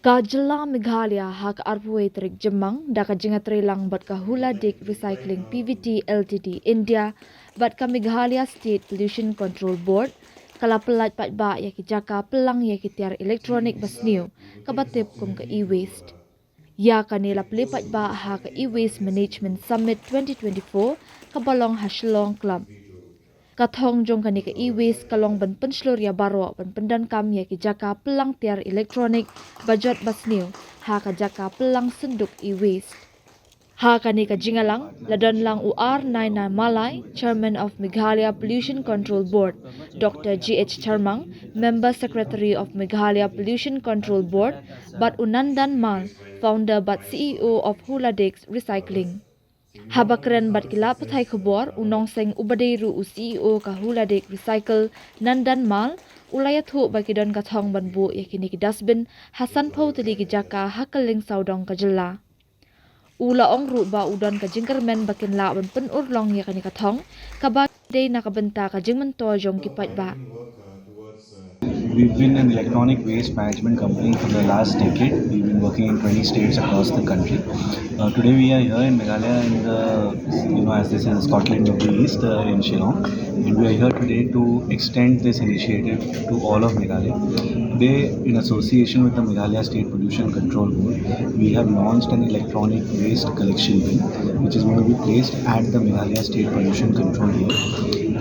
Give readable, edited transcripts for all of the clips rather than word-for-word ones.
Ka Jylla Meghalaya hak arpuai terik Jemang da ka jingatri lang bat ka Hula Dik Recycling PVT Ltd India bat ka Meghalaya State Pollution Control Board kala pelat pat ba ya ki jaka pelang ya ki tiar elektronik basniu ka batip kum ka e-waste. Ya ka nila pelipat ba ha ka e-waste management summit 2024 ka balong Hashlong Club. Kathong jong kani ka e-waste kalong ban penslur ya baro ban pendan kam ya ki jaka pelang tiar elektronik bajot basniu ha ka jaka pelang senduk e-waste. Ha kani ka jingalang ladan lang UR Naina Malay, Chairman of Meghalaya Pollution Control Board, Dr. GH Charmang, Member Secretary of Meghalaya Pollution Control Board, Bat Unandan Mal, Founder Bat CEO of Hula Dik Recycling. Habakren bat kila pathai khobor unong seng ubadeiru u CEO ka Hula Dik Recycle Nandan Mal ulayathu bakidon kathong banbu yakini ki dustbin Hasan Pautili ki jaka hakaling saudong ka Jylla. Ula ong ru ba udon ka jingkermen bakin la ban pen urlong yakini kathong kabak day nakabenta ka jingmento jong kipat ba. We've been an electronic waste management company for the last decade. We've been working in 20 states across the country. Today we are here in Meghalaya, in the, as this is Scotland of the East, in Shillong, and we are here today to extend this initiative to all of Meghalaya. Today, in association with the Meghalaya State Pollution Control Board, we have launched an electronic waste collection bin, which is going to be placed at the Meghalaya State Pollution Control Board.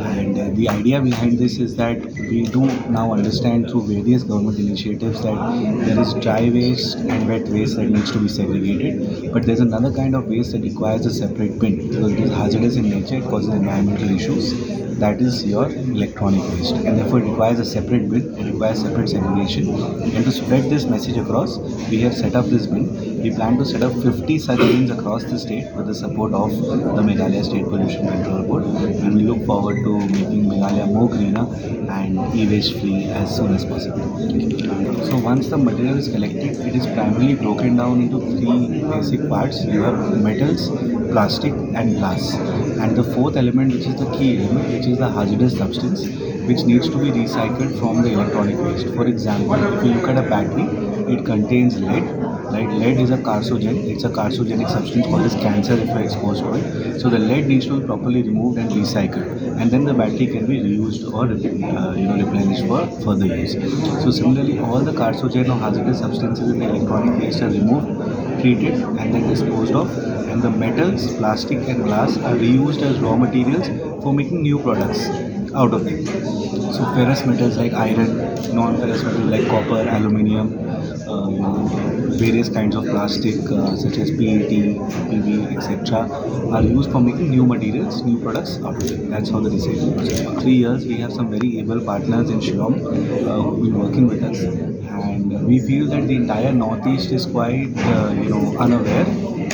And the idea behind this is that we do now understand through various government initiatives that there is dry waste and wet waste that needs to be segregated. But there's another kind of waste that requires a separate bin because it is hazardous in nature, it causes environmental issues. That is your electronic waste. And therefore it requires a separate bin, it requires separate segregation. And to spread this message across, we have set up this bin. We plan to set up 50 such bins across the state with the support of the Meghalaya State Pollution Control Board. And we look forward to making Meghalaya more greener and e-waste free as soon as possible. So once the material is collected, it is primarily broken down into three basic parts. You have metals, plastic and glass. And the fourth element, which is the key element, which is the hazardous substance, which needs to be recycled from the electronic waste. For example, if you look at a battery, it contains lead. Right? Lead is a carcinogen. It's a carcinogenic substance causes cancer if you're exposed to it. So the lead needs to be properly removed and recycled, and then the battery can be reused or replenished for further use. So similarly, all the carcinogen or hazardous substances in the electronic waste are removed, treated, and then disposed of. And the metals, plastic, and glass are reused as raw materials for making new products out of them. So ferrous metals like iron, non-ferrous metals like copper, aluminium, various kinds of plastic such as PET, PV, etc. are used for making new materials, new products out of it. That's how the recycling process works. 3 years, we have some very able partners in Shillong who've been working with us, and we feel that the entire Northeast is quite unaware,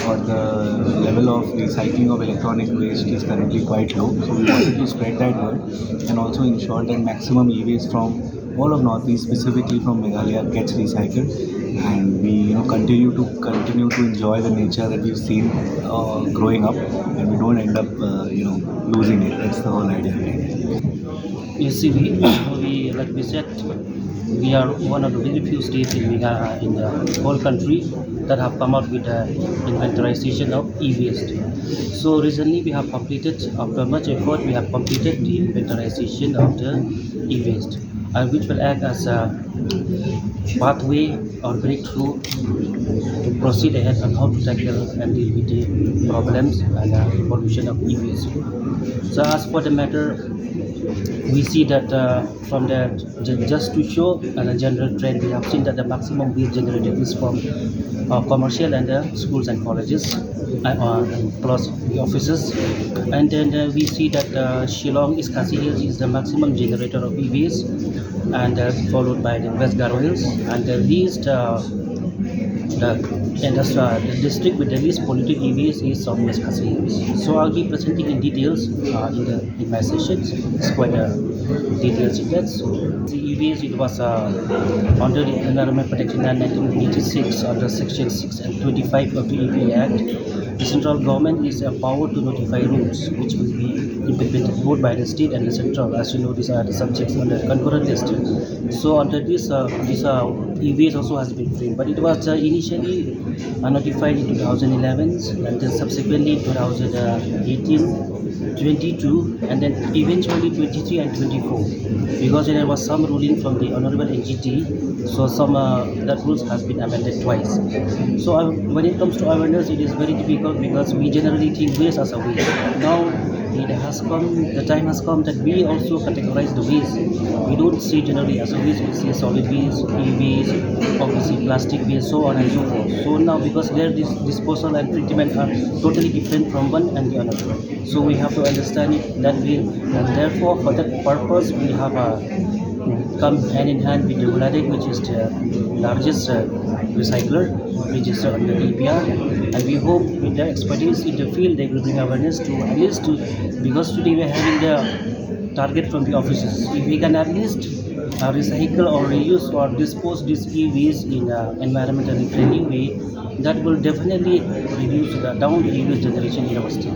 or the level of recycling of electronic waste is currently quite low. So we wanted to spread that word and also ensure that maximum e-waste from all of Northeast, specifically from Meghalaya, gets recycled, and we continue to enjoy the nature that we've seen growing up, and we don't end up losing it. That's the whole idea behind it. You see, we like we said, we are one of the very few states in the whole country that have come out with the inventarization of e-waste. So recently we have completed, after much effort, we have completed the inventarization of the e-waste, which will act as a pathway or breakthrough to proceed ahead on how to tackle and deal with the problems and pollution of e-waste. So as for the matter, we see that from the just to show a general trend, we have seen that the maximum waste generated is from commercial and schools and colleges plus the offices, and then we see that Shillong is considered is the maximum generator of e-waste, and followed by the West Garo Hills, and the least the district with the least polluted e-waste is Southwest Hills. So I'll be presenting in details in my sessions. It's quite details in that. So the e-waste, it was under the Environment Protection Act 1986 under Section 6 and 25 of the EPA Act. the central government is empowered to notify rules which will be implemented both by the state and the central. As you know, these are the subjects on the concurrent list. So under this e-waste also has been framed, but it was initially notified in 2011 and then subsequently 2018. 22 and then eventually 23 and 24 because there was some ruling from the honorable NGT, so some that rules has been amended twice. So when it comes to awareness, it is very difficult because we generally think waste as a waste. Now the time has come that we also categorize the waste. We don't see generally as a waste, we see solid waste, e-waste, obviously plastic waste, so on and so forth. So now because their disposal and treatment are totally different from one and the other, so we have to understand it that way, and therefore for that purpose we have come hand in hand with the Jylla, which is the largest recycler registered under EPR, and we hope with their expertise in the field they will bring awareness to at least to, because today we are having the target from the offices. If we can at least recycle or reuse or dispose this e-waste in an environmentally friendly way, that will definitely reduce the down e-waste generation in our state.